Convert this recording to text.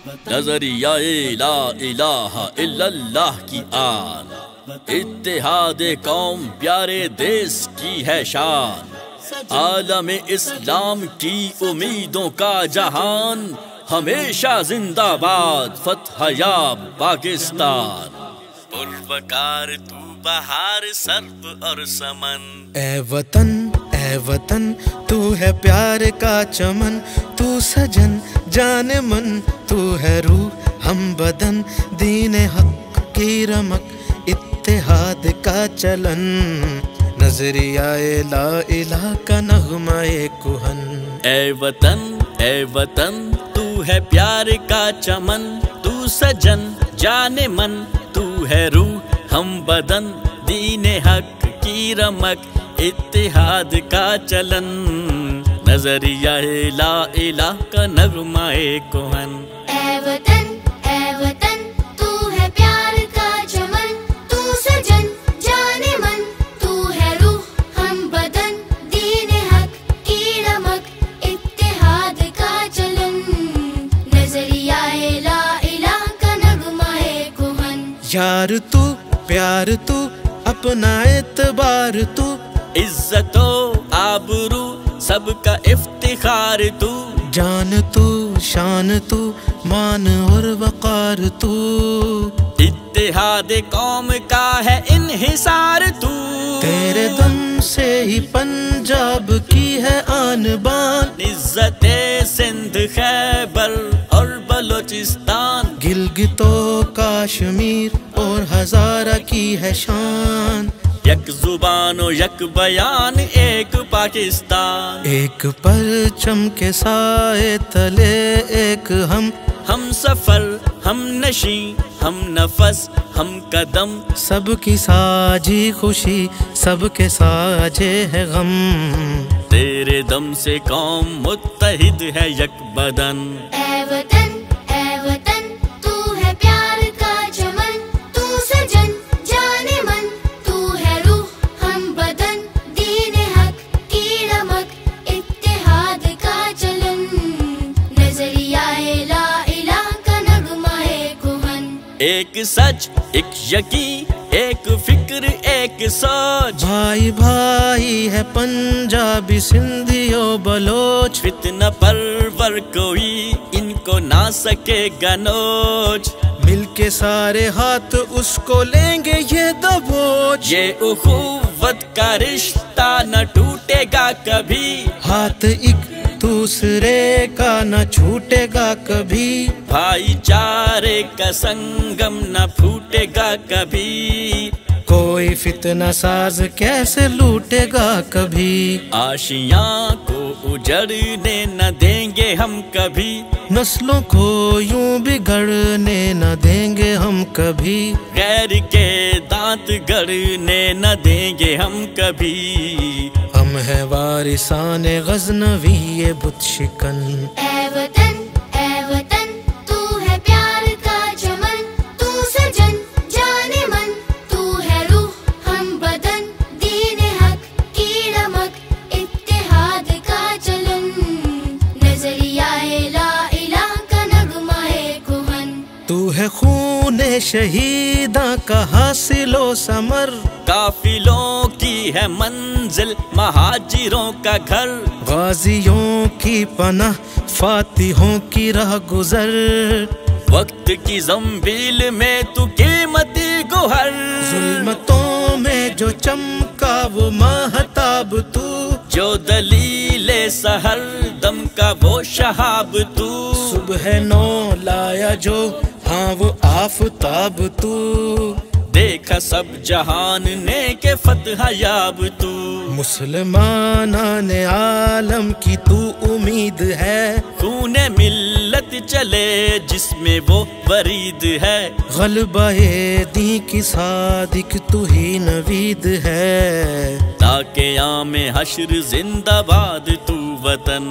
نظریہ لا الہ الا اللہ کی آن، اتحاد قوم پیارے دیس کی ہے شان، عالم اسلام کی امیدوں کا جہان، ہمیشہ زندہ باد فتح یاب پاکستان۔ پروکار تو بہار سرب اور سمن، اے وطن تو ہے پیار کا چمن، تو سجن جان من، تو ہے روح ہم بدن، دین حق کی رمک اتحاد کا چلن، نظریہ لا الہ کا نغمہ کہن۔ اے وطن تو ہے پیار کا چمن، تو سجن جان من، تو ہے روح ہم بدن، دین حق کی رمک اتحاد کا چلن، نظریہ لا الہ کا نغمہ کہن۔ اے وطن تو ہے پیار کا چمن، تو سجن جان من، تو ہے روح ہم بدن، دین حق کی رمک اتحاد کا چلن، نظریہ لا الہ کا نغمہ کہن۔ یار تو پیار تو اپنا اعتبار تو، عزت و آبرو سب کا افتخار تو، جان تو شان تو مان اور وقار تو، اتحاد قوم کا ہے انحصار تو، تیرے دم سے ہی پنجاب کی ہے آن بان، عزت سندھ خیبر اور بلوچستان، گلگت و کاشمیر اور ہزارہ کی ہے شان، یک زبان و یک بیان ایک پاکستان، ایک پرچم کے سائے تلے ایک ہم سفر ہم نشیں ہم نفس ہم قدم، سب کی ساجی خوشی سب کے ساجے ہے غم، تیرے دم سے قوم متحد ہے یک بدن۔ اے وطن تو ہے پیار کا چمن، تو سجن جان من، تو ہے روح ہم بدن، دین حق کی رمک اتحاد کا چلن، نظریہ لا الہ کا نغمہ کہن۔ ایک سچ ایک یقین ایک فکر ایک سوچ، بھائی بھائی ہے پنجابی سندھی و بلوچ، فتنہ پرور کوئی ان کو نہ سکے گا نوچ، مل کے سارے ہاتھ اس کو لیں گے یہ دبوچ، یہ اخوت کا رشتہ نہ ٹوٹے گا کبھی، ہاتھ ایک دوسرے کا نہ چھوٹے گا کبھی، بھائی چارے کا سنگم نہ پھوٹے گا کبھی، کوئی فتنہ ساز کیسے لوٹے گا کبھی، آشیاں کو اجڑنے نہ دیں گے ہم کبھی، نسلوں کو یوں بگڑنے نہ دیں گے ہم کبھی، غیر کے دانت گڑنے نہ دیں گے ہم کبھی، ہم ہیں وارثان غزنوی یہ بت شکن۔ اے وطن تو ہے پیار کا چمن، تو سجن جان من، تو ہے روح ہم بدن، دین حق کی رمک اتحاد کا چلن، نظریہ لا الہ کا نغمہ کہن۔ تو ہے خون شہیداں کا حاصل و ثمر، قافلوں کی ہے منزل مہاجروں کا گھر، غازیوں کی پناہ فاتحوں کی راہ گزر، وقت کی زنبیل میں تو قیمتی گوہر، ظلمتوں میں جو چمکا وہ ماہتاب تو، جو دلیل سحر دم کا وہ شہاب تو، صبح نو لایا جو ہاں وہ آفتاب تو، دیکھا سب جہان نے کہ فتح یاب تو، مسلمانان عالم کی تو امید ہے، خون ملت چلے جس میں وہ ورید ہے، غلبہ دین کی صادق تو ہی نوید ہے، تا قیام حشر زندہ باد تو وطن۔